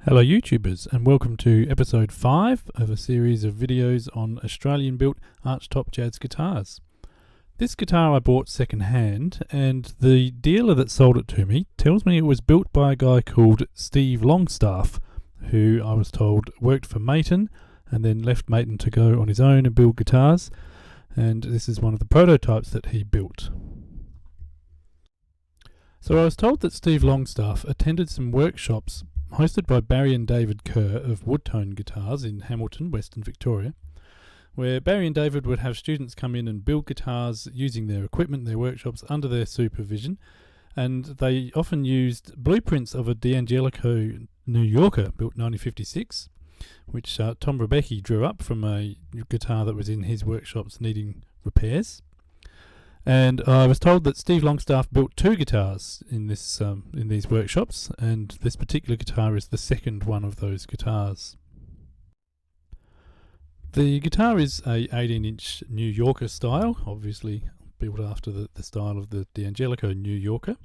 Hello YouTubers, and welcome to episode 5 of a series of videos on Australian built Archtop Jazz guitars. This guitar I bought second hand, and the dealer that sold it to me tells me it was built by a guy called Steve Longstaff, who I was told worked for Maton and then left Maton to go on his own and build guitars, and this is one of the prototypes that he built. So I was told that Steve Longstaff attended some workshops hosted by Barry and David Kerr of Woodtone Guitars in Hamilton, Western Victoria, where Barry and David would have students come in and build guitars using their equipment, their workshops, under their supervision, and they often used blueprints of a D'Angelico New Yorker built 1956, which Tom Rebecki drew up from a guitar that was in his workshops needing repairs. And I was told that Steve Longstaff built 2 guitars in these workshops, and this particular guitar is the second one of those guitars. The guitar is a 18-inch New Yorker style, obviously built after the style of the D'Angelico New Yorker.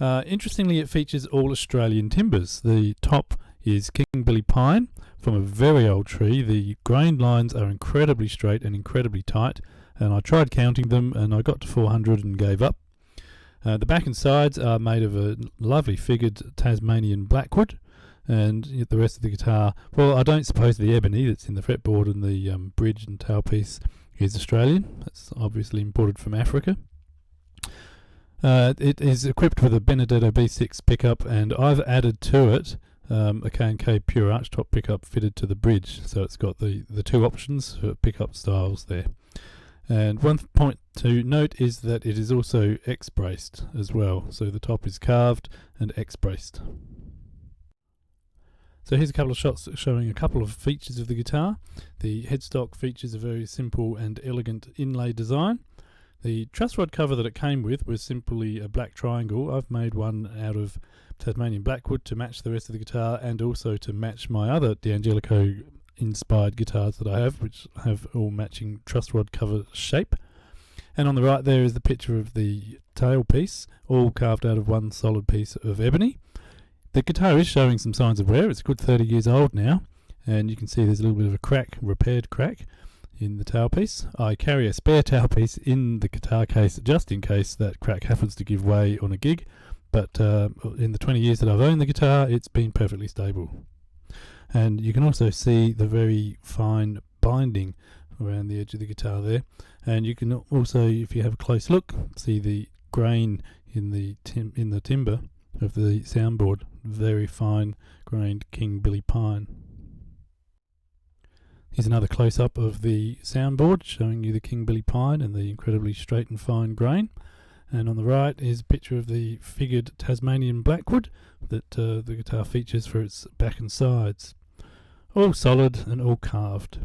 Interestingly, it features all Australian timbers. The top is King Billy Pine from a very old tree. The grain lines are incredibly straight and incredibly tight, and I tried counting them and I got to 400 and gave up. The back and sides are made of a lovely figured Tasmanian blackwood, and the rest of the guitar, well, I don't suppose the ebony that's in the fretboard and the bridge and tailpiece is Australian. It's obviously imported from Africa. It is equipped with a Benedetto B6 pickup, and I've added to it a K&K pure archtop pickup fitted to the bridge, so it's got the 2 options for pickup styles there. And one point to note is that it is also X-braced as well, so the top is carved and X-braced. So here's a couple of shots showing a couple of features of the guitar. The headstock features a very simple and elegant inlay design. The truss rod cover that it came with was simply a black triangle. I've made one out of Tasmanian blackwood to match the rest of the guitar, and also to match my other D'Angelico inspired guitars that I have, which have all matching truss rod cover shape. And on the right there is the picture of the tailpiece, all carved out of one solid piece of ebony. The guitar is showing some signs of wear. It's a good 30 years old now, and you can see there's a little bit of a crack, repaired crack in the tailpiece. I carry a spare tailpiece in the guitar case just in case that crack happens to give way on a gig, but in the 20 years that I've owned the guitar, it's been perfectly stable. And you can also see the very fine binding around the edge of the guitar there, and you can also, if you have a close look, see the grain in the timber of the soundboard. Very fine grained King Billy Pine. Here's another close-up of the soundboard showing you the King Billy Pine and the incredibly straight and fine grain. And on the right is a picture of the figured Tasmanian blackwood that the guitar features for its back and sides. All solid and all carved.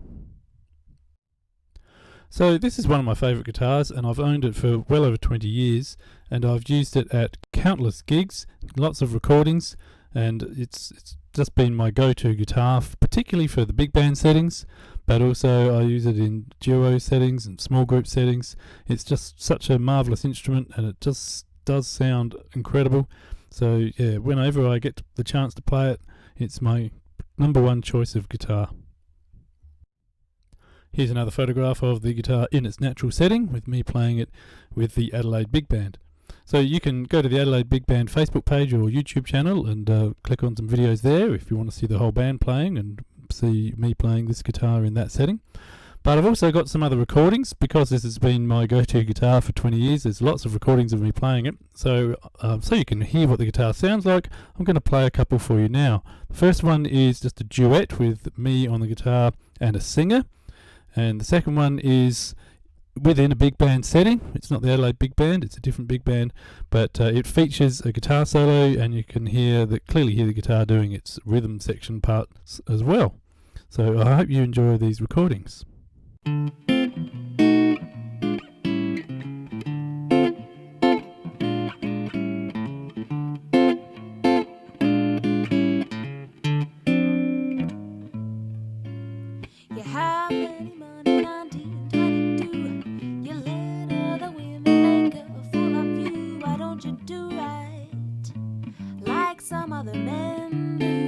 So this is one of my favourite guitars, and I've owned it for well over 20 years, and I've used it at countless gigs, lots of recordings, and it's just been my go-to guitar, particularly for the big band settings, but also I use it in duo settings and small group settings. It's just such a marvellous instrument, and it just does sound incredible. So yeah, whenever I get the chance to play it, it's my number 1 choice of guitar. Here's another photograph of the guitar in its natural setting, with me playing it with the Adelaide Big Band. So you can go to the Adelaide Big Band Facebook page or YouTube channel and click on some videos there if you want to see the whole band playing and see me playing this guitar in that setting. But I've also got some other recordings, because this has been my go-to guitar for 20 years. There's lots of recordings of me playing it, so you can hear what the guitar sounds like. I'm going to play a couple for you now. The first one is just a duet with me on the guitar and a singer, and the second one is within a big band setting. It's not the Adelaide Big Band, it's a different big band, but it features a guitar solo, and you can clearly hear the guitar doing its rhythm section parts as well. So I hope you enjoy these recordings. You have any money, 1922. You let other women make a fool of you. Why don't you do right like some other men do?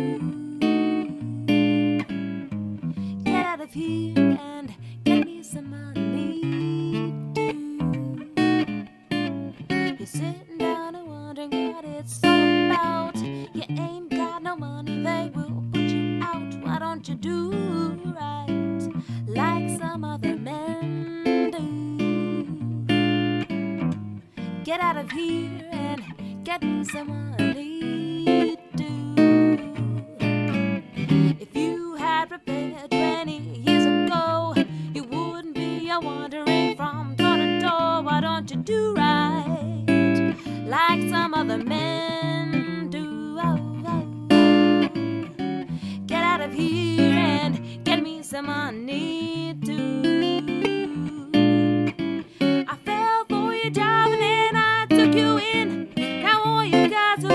here and get me some money too. You're sitting down and wondering what it's all about. You ain't got no money, they will put you out. Why don't you do right like some other men do? Get out of here and get me some money too. If you had prepared 20 years ago, you wouldn't be wandering from door to door. Why don't you do right like some other men do? Get out of here and get me some money too. I fell for your job and then I took you in. Now all you got to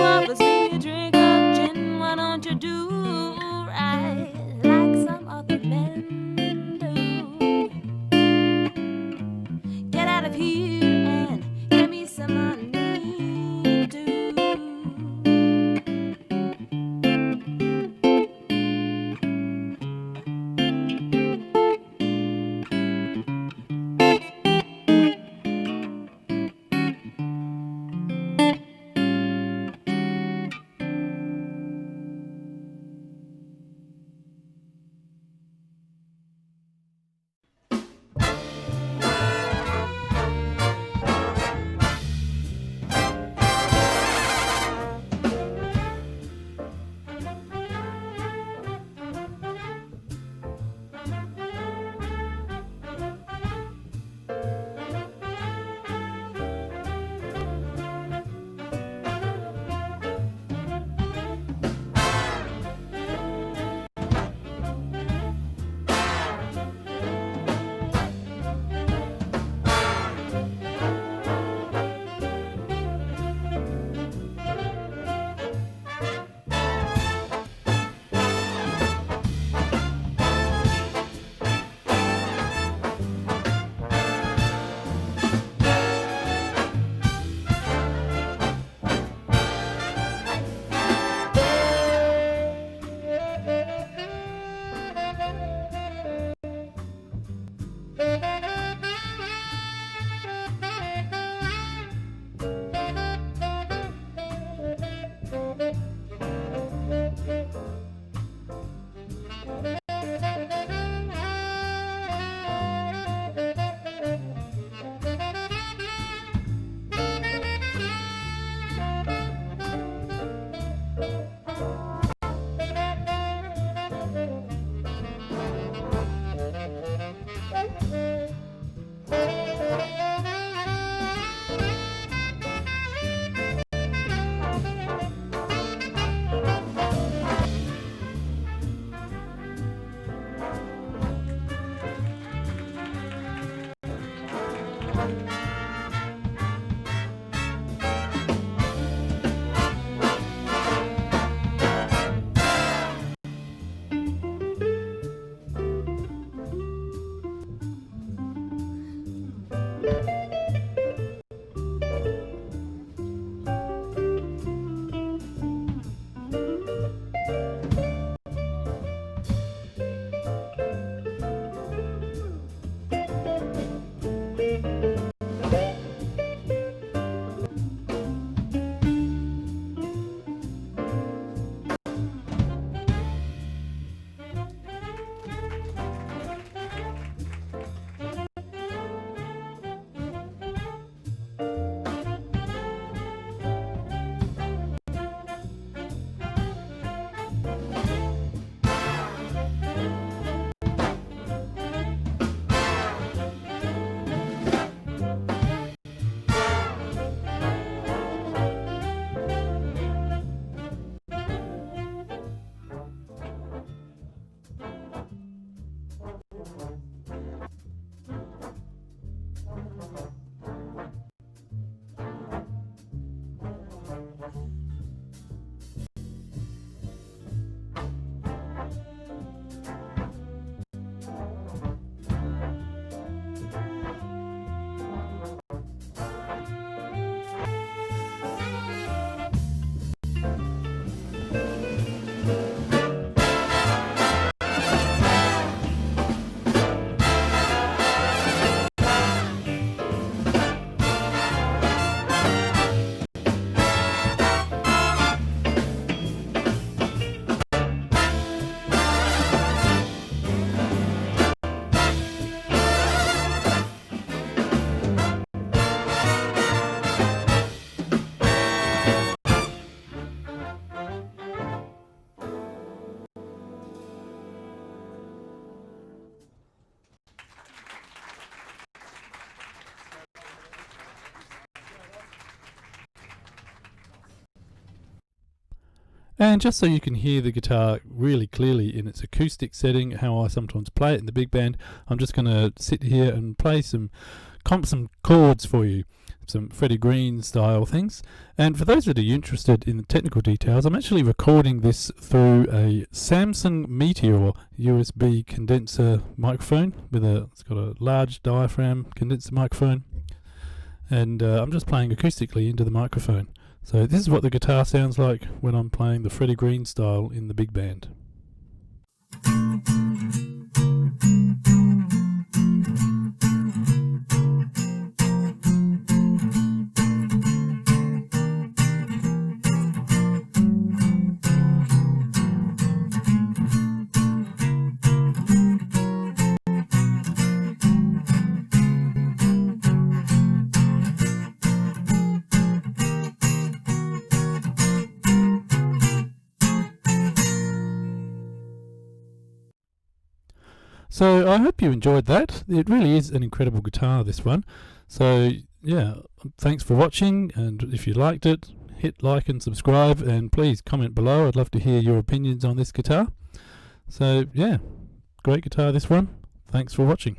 And just so you can hear the guitar really clearly in its acoustic setting, how I sometimes play it in the big band, I'm just going to sit here and play some chords for you, some Freddie Green style things. And for those that are interested in the technical details, I'm actually recording this through a Samsung Meteor USB condenser microphone it's got a large diaphragm condenser microphone, and I'm just playing acoustically into the microphone. So this is what the guitar sounds like when I'm playing the Freddie Green style in the big band. So I hope you enjoyed that. It really is an incredible guitar, this one. So yeah, thanks for watching, and if you liked it, hit like and subscribe, and please comment below. I'd love to hear your opinions on this guitar. So yeah, great guitar, this one. Thanks for watching.